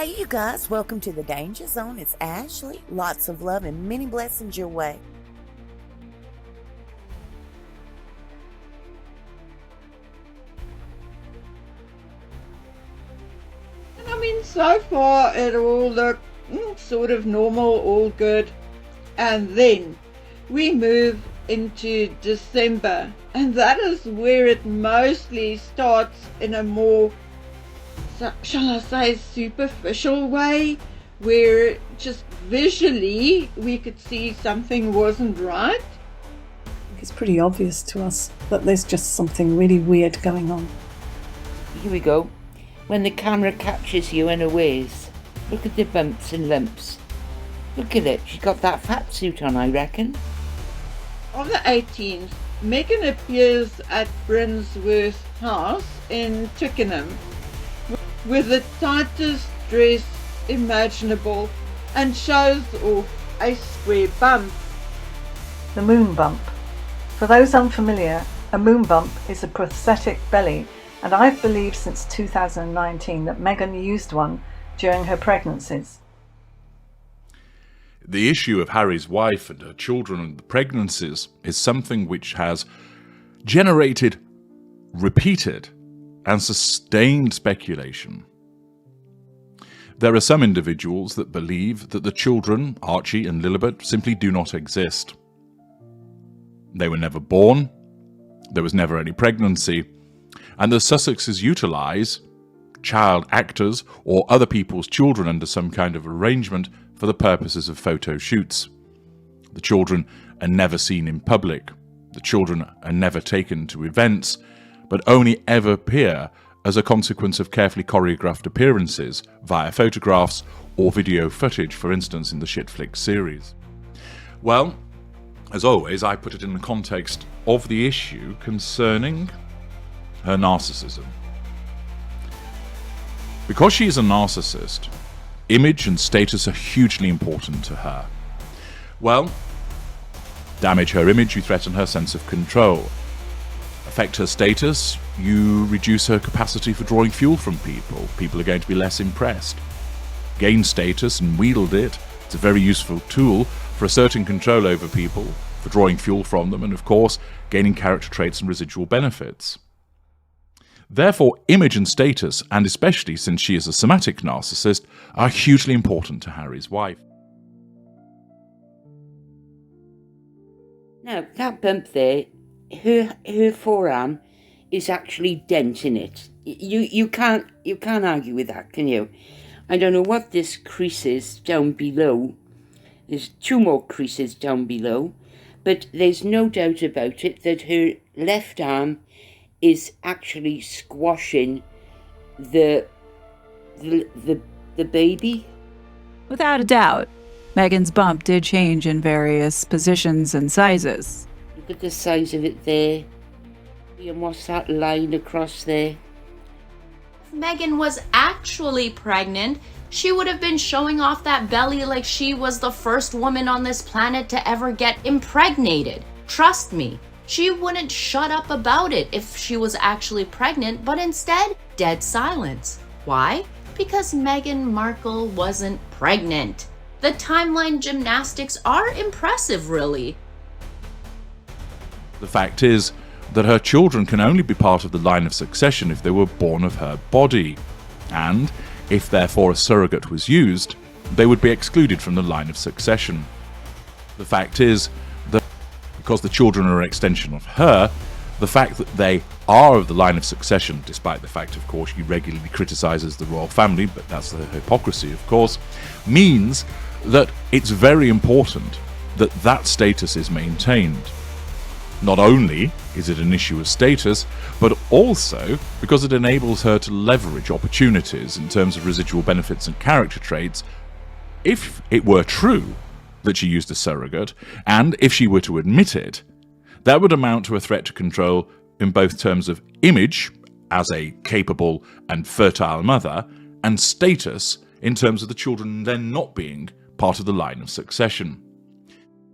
Hey you guys, welcome to the Danger Zone. It's Ashley. Lots of love and many blessings your way. I mean, so far it all looked sort of normal, all good. And then we move into December, and that is where it mostly starts in a more, shall I say, superficial way, where just visually we could see something wasn't right. It's pretty obvious to us that there's just something really weird going on. Here we go. When the camera catches you unawares, look at the bumps and lumps. Look at it, she's got that fat suit on, I reckon. On the 18th, Meghan appears at Brinsworth House in Twickenham with the tightest dress imaginable and shows off a square bump. The MoonBump. For those unfamiliar, a MoonBump is a prosthetic belly, and I've believed since 2019 that Meghan used one during her pregnancies. The issue of Harry's wife and her children and the pregnancies is something which has generated repeated and sustained speculation. There are some individuals that believe that the children, Archie and Lilibet, simply do not exist. They were never born, there was never any pregnancy, and the Sussexes utilise child actors or other people's children under some kind of arrangement for the purposes of photo shoots. The children are never seen in public. The children are never taken to events, but only ever appear as a consequence of carefully choreographed appearances via photographs or video footage, for instance in the Shitflix series. Well, as always, I put it in the context of the issue concerning her narcissism. Because she is a narcissist, image and status are hugely important to her. Well, damage her image, you threaten her sense of control. Affect her status, you reduce her capacity for drawing fuel from people. People are going to be less impressed. Gain status and wield it. It's a very useful tool for asserting control over people, for drawing fuel from them, and of course, gaining character traits and residual benefits. Therefore, image and status, and especially since she is a somatic narcissist, are hugely important to Harry's wife. Now, that bump there, her forearm is actually dent in it. You can't argue with that, can you? I don't know what this crease is down below. There's 2 more creases down below, but there's no doubt about it that her left arm is actually squashing the baby. Without a doubt, Meghan's bump did change in various positions and sizes. Look at the size of it there. And what's that line across there? If Meghan was actually pregnant, she would have been showing off that belly like she was the first woman on this planet to ever get impregnated. Trust me. She wouldn't shut up about it if she was actually pregnant, but instead, dead silence. Why? Because Meghan Markle wasn't pregnant. The timeline gymnastics are impressive, really. The fact is that her children can only be part of the line of succession if they were born of her body, and if therefore a surrogate was used, they would be excluded from the line of succession. The fact is that because the children are an extension of her, the fact that they are of the line of succession, despite the fact, of course, she regularly criticises the royal family, but that's the hypocrisy, of course, means that it's very important that that status is maintained. Not only is it an issue of status, but also because it enables her to leverage opportunities in terms of residual benefits and character traits if it were true that she used a surrogate, and if she were to admit it, that would amount to a threat to control in both terms of image as a capable and fertile mother, and status in terms of the children then not being part of the line of succession.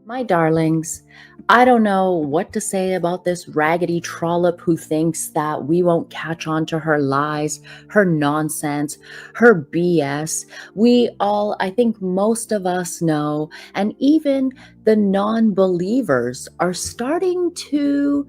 My darlings, I don't know what to say about this raggedy trollop who thinks that we won't catch on to her lies, her nonsense, her BS. We all, I think most of us know, and even the non-believers are starting to,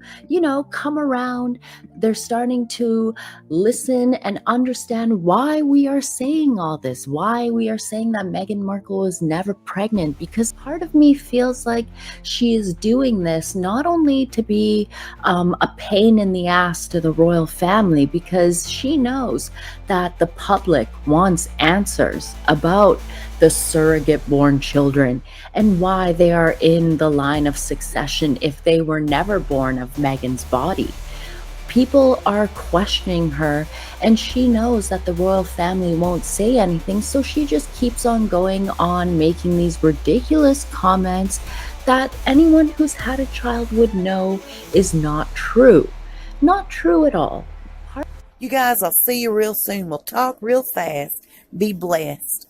come around. They're starting to listen and understand why we are saying all this, why we are saying that Meghan Markle was never pregnant, because part of me feels like she is doing this not only to be a pain in the ass to the royal family, because she knows that the public wants answers about the surrogate born children and why they are in the line of succession if they were never born of Meghan's body. People are questioning her, and she knows that the royal family won't say anything, so she just keeps on going on making these ridiculous comments that anyone who's had a child would know is not true. Not true at all. You guys, I'll see you real soon. We'll talk real fast. Be blessed.